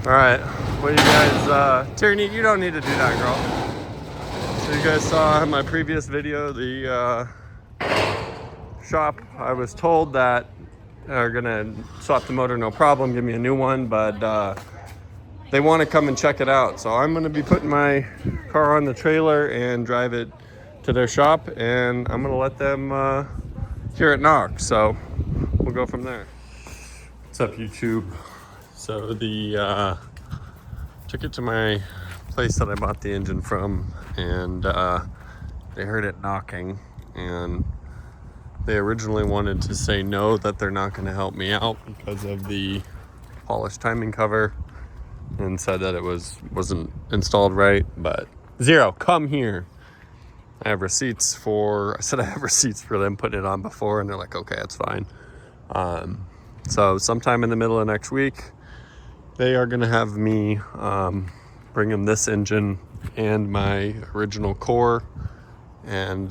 Alright, what do you guys, Tierney, you don't need to do that, girl. So you guys saw in my previous video, the shop, I was told that they're gonna swap the motor no problem, give me a new one, but they want to come and check it out. So I'm gonna be putting my car on the trailer and drive it to their shop, and I'm gonna let them hear it knock. So we'll go from there. What's up, YouTube? So the took it to my place that I bought the engine from, and they heard it knocking, and they originally wanted to say no, that they're not going to help me out because of the polished timing cover, and said that it wasn't installed right. But Zero, come here. I have receipts for them putting it on before, and they're like, okay, it's fine. So sometime in the middle of next week, they are going to have me bring them this engine and my original core, and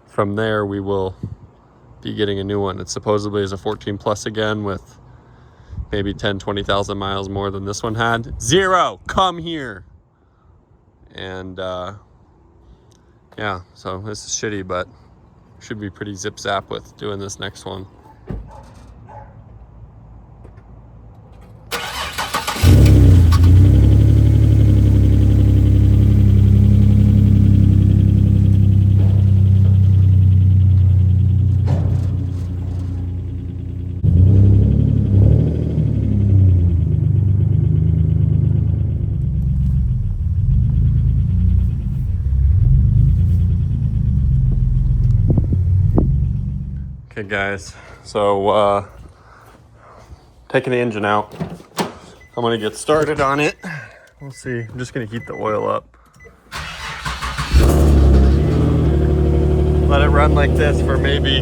from there we will be getting a new one. It supposedly is a 14 plus again, with maybe 10-20,000 miles more than this one had. Zero, come here. And yeah, so this is shitty, but should be pretty zip zap with doing this next one. Okay guys, so taking the engine out. I'm gonna get started on it. We'll see, I'm just gonna heat the oil up. Let it run like this for maybe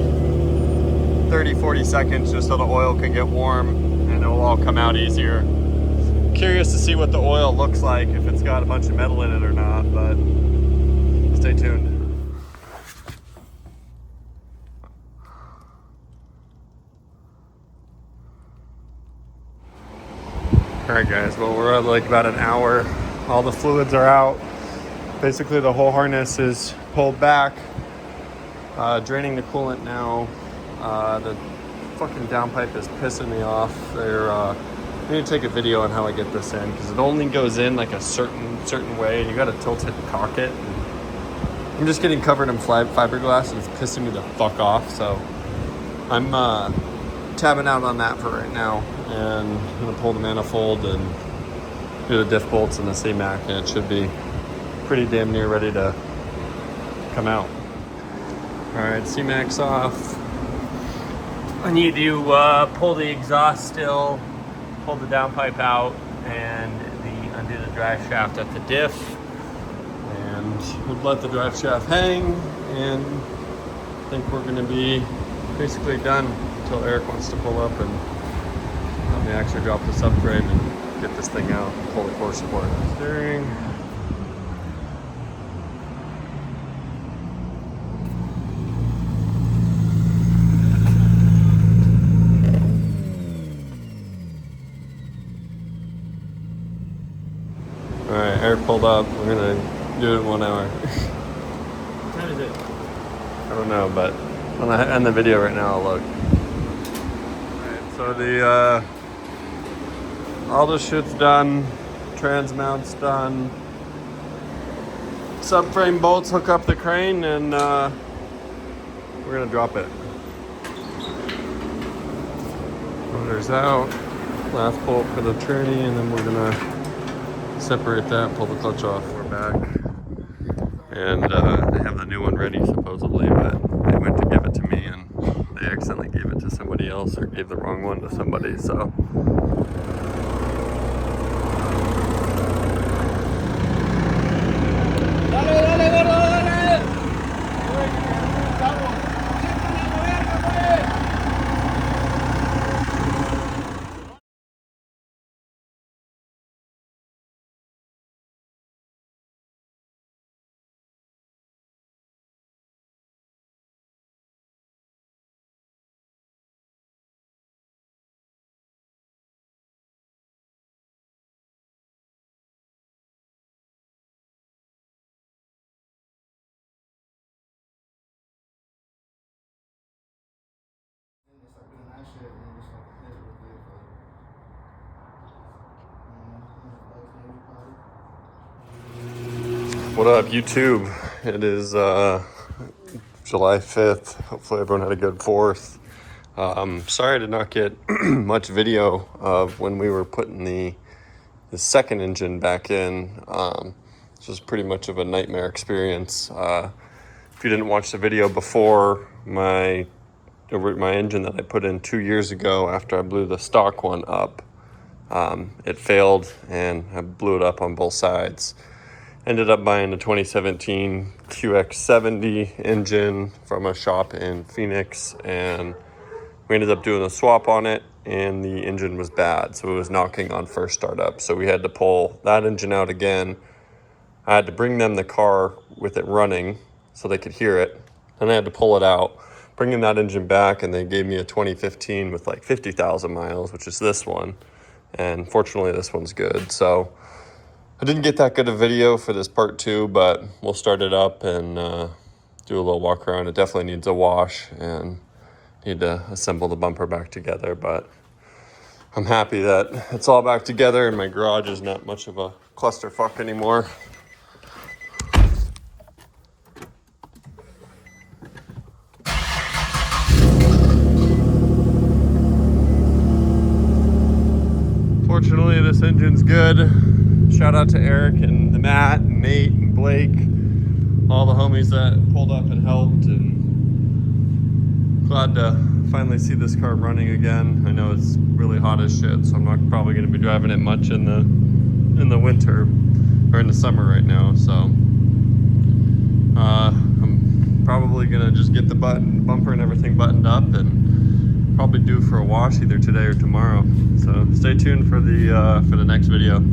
30-40 seconds just so the oil can get warm and it will all come out easier. Curious to see what the oil looks like, if it's got a bunch of metal in it or not, but stay tuned. Alright guys, well we're at like about an hour. All the fluids are out. Basically the whole harness is pulled back. Draining the coolant now. The fucking downpipe is pissing me off. I need to take a video on how I get this in, because it only goes in like a certain way, and you gotta tilt it and cock it. And I'm just getting covered in fiberglass, and it's pissing me the fuck off. So I'm tabbing out on that for right now, and I'm gonna pull the manifold and do the diff bolts and the C-Mac, and it should be pretty damn near ready to come out. Alright, C-Mac's off. I need to pull the exhaust still, pull the downpipe out, and undo the drive shaft at the diff, and we'll let the drive shaft hang, and I think we're going to be basically done until Eric wants to pull up and let me actually drop the subframe and get this thing out and pull the core support. Steering. Alright, Eric pulled up. We're gonna do it in 1 hour. What time is it? I don't know, but when I end the video right now, I'll look. Alright, so all the shit's done. Trans mount's done. Subframe bolts hook up the crane, and we're gonna drop it. Motor's out. Last bolt for the tranny, and then we're gonna separate that, pull the clutch off. We're back, and they have the new one ready supposedly, but they went to give it to me and they accidentally gave it to somebody else, or gave the wrong one to somebody, so What up, YouTube? It is July 5th. Hopefully everyone had a good 4th. Sorry I did not get much video of when we were putting the second engine back in. This was pretty much of a nightmare experience. If you didn't watch the video before, my engine that I put in 2 years ago after I blew the stock one up, it failed and I blew it up on both sides. Ended up buying a 2017 QX70 engine from a shop in Phoenix, and we ended up doing a swap on it, and the engine was bad, so it was knocking on first startup. So we had to pull that engine out again. I had to bring them the car with it running so they could hear it, and I had to pull it out, bringing that engine back, and they gave me a 2015 with like 50,000 miles, which is this one, and fortunately this one's good. So I didn't get that good a video for this part 2, but we'll start it up and do a little walk around. It definitely needs a wash and need to assemble the bumper back together, but I'm happy that it's all back together and my garage is not much of a clusterfuck anymore. Fortunately, this engine's good. Shout out to Eric and the Matt and Nate and Blake, all the homies that pulled up and helped, and glad to finally see this car running again. I know it's really hot as shit, so I'm not probably going to be driving it much in the winter or in the summer right now. So I'm probably going to just get the bumper and everything buttoned up and probably due for a wash either today or tomorrow. So stay tuned for the next video.